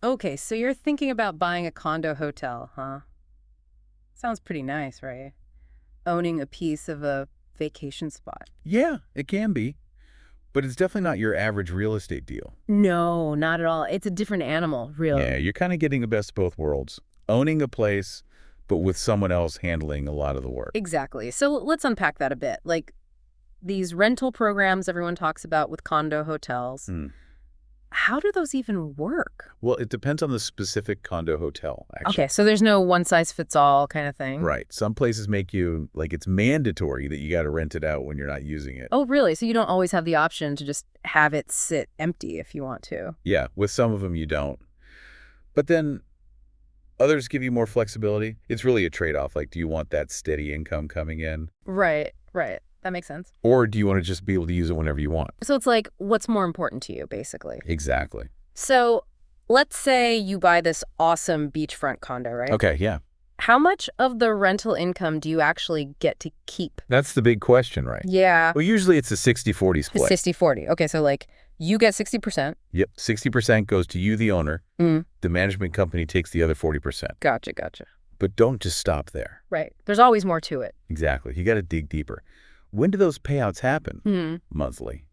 Okay, so you're thinking about buying a condo hotel, huh? Sounds pretty nice, right? Owning a piece of a vacation spot. Yeah, it can be, but it's definitely not your average real estate deal. No, not at all. It's a different animal, Yeah, really. you're kind of getting the best of both worlds. Owning a place, but with someone else handling a lot of the work. Exactly. So let's unpack that a bit. Like these rental programs everyone talks about with condo hotels. Hmm. How do those even work? Well, it depends on the specific condo hotel, actually. Okay, so there's no one-size-fits-all kind of thing? Right. Some places make you, like, it's mandatory that you got to rent it out when you're not using it. Oh, really? So you don't always have the option to just have it sit empty if you want to? Yeah, with some of them you don't. But then others give you more flexibility. It's really a trade-off. Like, do you want that steady income coming in? Right, right. That makes sense. Or do you want to just be able to use it whenever you want? So it's like, what's more important to you, basically? Exactly. So let's say you buy this awesome beachfront condo, right? Okay, yeah. How much of the rental income do you actually get to keep? That's the big question, right? Yeah. Well, usually it's a 60-40 split. 60-40. Okay, so like you get 60%. Yep, 60% goes to you, the owner. Mm. The management company takes the other 40%. Gotcha. But don't just stop there. Right. There's always more to it. Exactly. You got to dig deeper. When do those payouts happen? Monthly?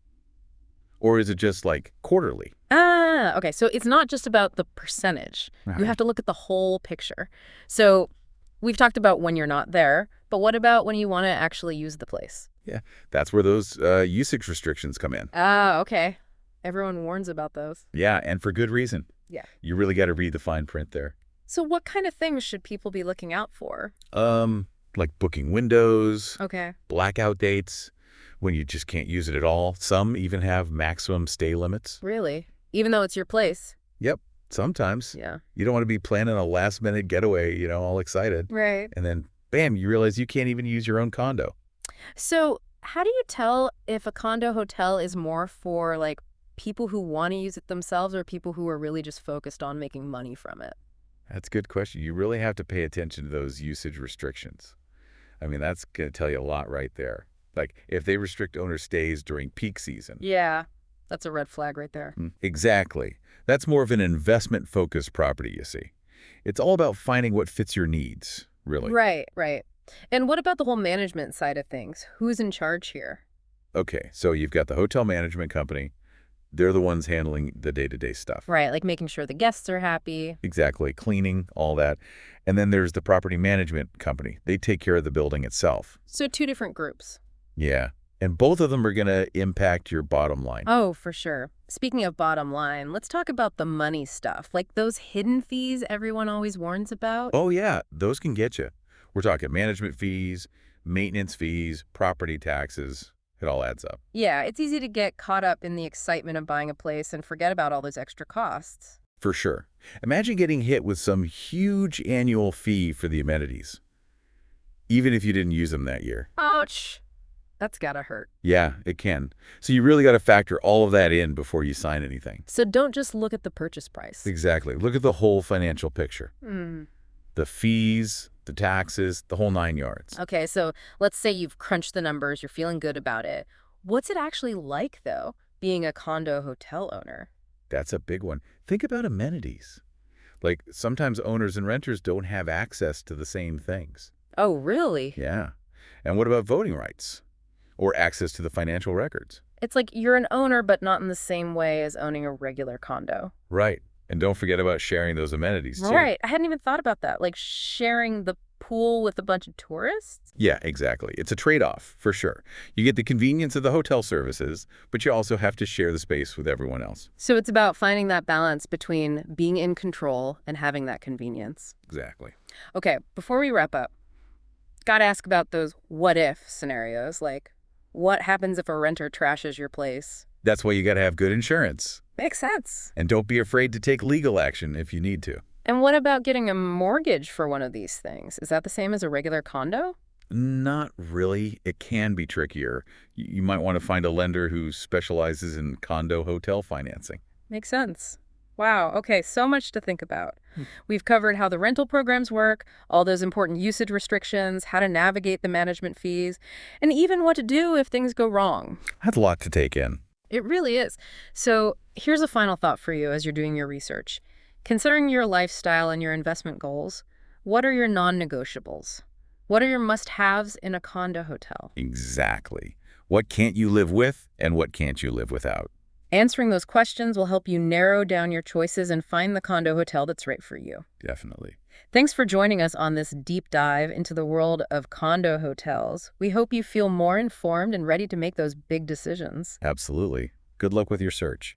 Or is it just like quarterly? Ah, okay. So it's not just about the percentage. You have to look at the whole picture. So we've talked about when you're not there, but what about when you want to actually use the place? Yeah, that's where those usage restrictions come in. Ah, okay. Everyone warns about those. Yeah, and for good reason. Yeah. You really got to read the fine print there. So what kind of things should people be looking out for? Like booking windows, Okay. blackout dates, when you just can't use it at all. Some even have maximum stay limits. Really? Even though it's your place? Yep, sometimes. Yeah. You don't want to be planning a last-minute getaway, all excited. Right. And then, bam, you realize you can't even use your own condo. So how do you tell if a condo hotel is more for like people who want to use it themselves or people who are really just focused on making money from it? That's a good question. You really have to pay attention to those usage restrictions. I mean, that's going to tell you a lot right there. Like, if they restrict owner stays during peak season. Yeah, that's a red flag right there. Exactly. That's more of an investment-focused property, you see. It's all about finding what fits your needs, really. Right. And what about the whole management side of things? Who's in charge here? Okay, so you've got the hotel management company. They're the ones handling the day-to-day stuff. Right, like making sure the guests are happy. Exactly, cleaning, all that. And then there's the property management company. They take care of the building itself. So two different groups. Yeah, and both of them are going to impact your bottom line. Oh, for sure. Speaking of bottom line, let's talk about the money stuff, like those hidden fees everyone always warns about. Oh, yeah, those can get you. We're talking management fees, maintenance fees, property taxes. It all adds up. Yeah, it's easy to get caught up in the excitement of buying a place and forget about all those extra costs. For sure. Imagine getting hit with some huge annual fee for the amenities, even if you didn't use them that year. Ouch. That's gotta hurt. Yeah, it can. So you really got to factor all of that in before you sign anything. So don't just look at the purchase price. Exactly. Look at the whole financial picture. The fees, the taxes, the whole 9 yards. Okay, so let's say you've crunched the numbers, you're feeling good about it. What's it actually like, though, being a condo hotel owner? That's a big one. Think about amenities. Like, sometimes owners and renters don't have access to the same things. Oh, really? Yeah. And what about voting rights? Or access to the financial records? It's like you're an owner, but not in the same way as owning a regular condo. Right. And don't forget about sharing those amenities, too. Right. I hadn't even thought about that. Like sharing the pool with a bunch of tourists? Yeah, exactly. It's a trade-off, for sure. You get the convenience of the hotel services, but you also have to share the space with everyone else. So it's about finding that balance between being in control and having that convenience. Exactly. Okay, before we wrap up, gotta ask about those what-if scenarios, like what happens if a renter trashes your place? That's why you got to have good insurance. Makes sense. And don't be afraid to take legal action if you need to. And what about getting a mortgage for one of these things? Is that the same as a regular condo? Not really. It can be trickier. You might want to find a lender who specializes in condo hotel financing. Makes sense. Wow. Okay, so much to think about. We've covered how the rental programs work, all those important usage restrictions, how to navigate the management fees, and even what to do if things go wrong. That's a lot to take in. It really is. So here's a final thought for you as you're doing your research. Considering your lifestyle and your investment goals, what are your non-negotiables? What are your must-haves in a condo hotel? Exactly. What can't you live with and what can't you live without? Answering those questions will help you narrow down your choices and find the condo hotel that's right for you. Definitely. Thanks for joining us on this deep dive into the world of condo hotels. We hope you feel more informed and ready to make those big decisions. Absolutely. Good luck with your search.